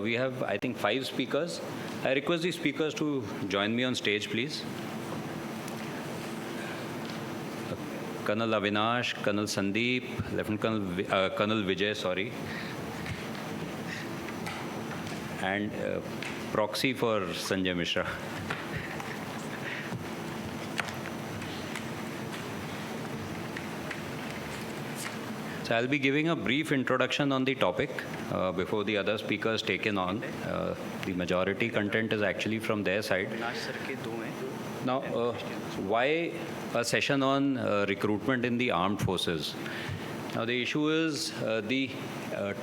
we have, I think, 5 speakers. I request the speakers to join me on stage, please. Colonel Avinash, Colonel Sandeep, Lieutenant Colonel Vijay, sorry, and proxy for Sanjay Mishra. So I'll be giving a brief introduction on the topic before the other speakers take in on. The majority content is actually from their side. Now, why a session on recruitment in the armed forces? Now, the issue is the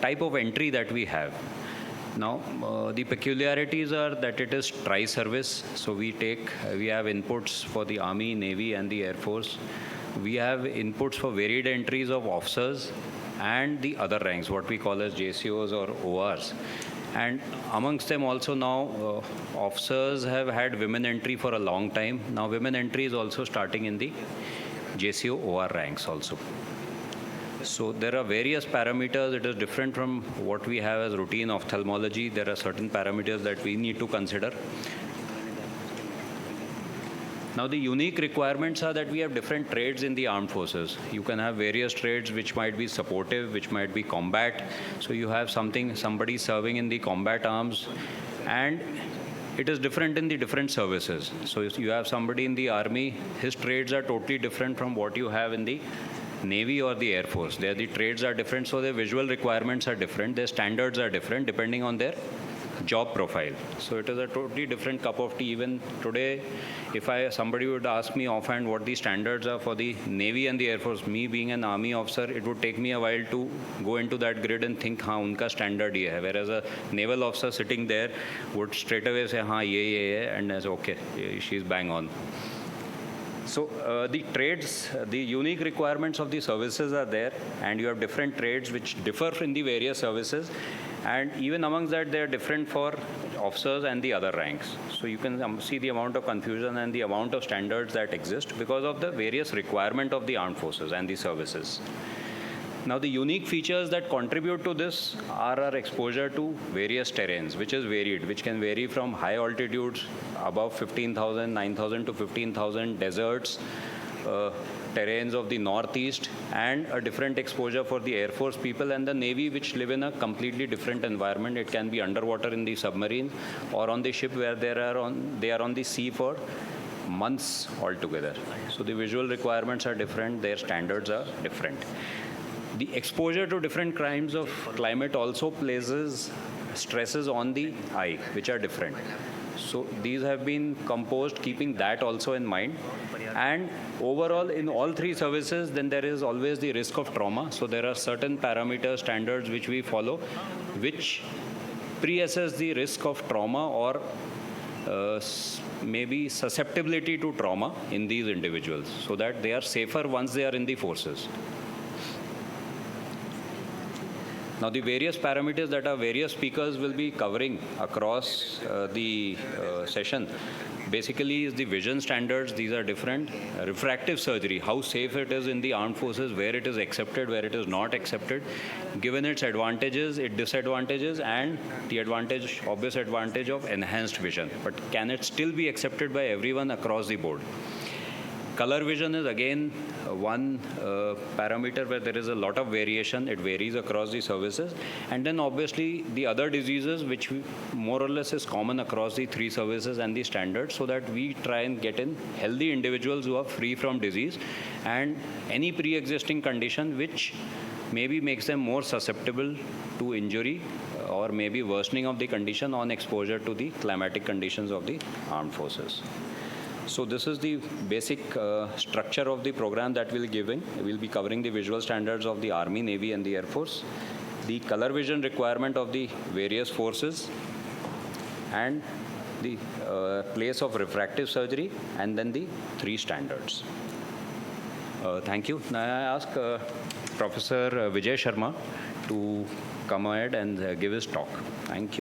type of entry that we have. Now, the peculiarities are that it is tri-service. So we have inputs for the Army, Navy, and the Air Force. We have inputs for varied entries of officers and the other ranks, what we call as JCOs or ORs. And amongst them also now, officers have had women entry for a long time. Now women entry is also starting in the JCO OR ranks also. So there are various parameters. It is different from what we have as routine ophthalmology. There are certain parameters that we need to consider. Now, the unique requirements are that we have different trades in the armed forces. You can have various trades which might be supportive, which might be combat. So you have somebody serving in the combat arms, and it is different in the different services. So if you have somebody in the Army, his trades are totally different from what you have in the Navy or the Air Force. There the trades are different, so their visual requirements are different. Their standards are different depending on their job profile. So it is a totally different cup of tea. Even today, if somebody would ask me offhand what the standards are for the Navy and the Air Force, me being an Army officer, it would take me a while to go into that grid and think, unka standard ye hai. Whereas a naval officer sitting there would straight away say, ye, and I say, okay, she's bang on. So the trades, the unique requirements of the services are there, and you have different trades which differ in the various services. And even amongst that, they are different for officers and the other ranks. So you can see the amount of confusion and the amount of standards that exist because of the various requirement of the armed forces and the services. Now, the unique features that contribute to this are our exposure to various terrains, which is varied, which can vary from high altitudes above 15,000, 9,000 to 15,000, deserts, terrains of the northeast, and a different exposure for the Air Force people and the Navy, which live in a completely different environment. It can be underwater in the submarine or on the ship where they are on the sea for months altogether. So the visual requirements are different, their standards are different. The exposure to different kinds of climate also places stresses on the eye, which are different. So these have been composed keeping that also in mind. And overall, in all 3 services, then there is always the risk of trauma. So there are certain parameters, standards which we follow, which pre-assess the risk of trauma or maybe susceptibility to trauma in these individuals, so that they are safer once they are in the forces. Now, the various parameters that our various speakers will be covering across the session basically is the vision standards. These are different. Refractive surgery, how safe it is in the armed forces, where it is accepted, where it is not accepted, given its advantages, its disadvantages, and the obvious advantage of enhanced vision. But can it still be accepted by everyone across the board? Color vision is again one parameter where there is a lot of variation. It varies across the services. And then obviously the other diseases, which more or less is common across the 3 services and the standards, so that we try and get in healthy individuals who are free from disease and any pre-existing condition which maybe makes them more susceptible to injury or maybe worsening of the condition on exposure to the climatic conditions of the armed forces. So this is the basic structure of the program that we'll be covering the visual standards of the Army, Navy, and the Air Force, the color vision requirement of the various forces, and the place of refractive surgery, and then the 3 standards. Thank you. Now I ask Professor Vijay Sharma to come ahead and give his talk. Thank you.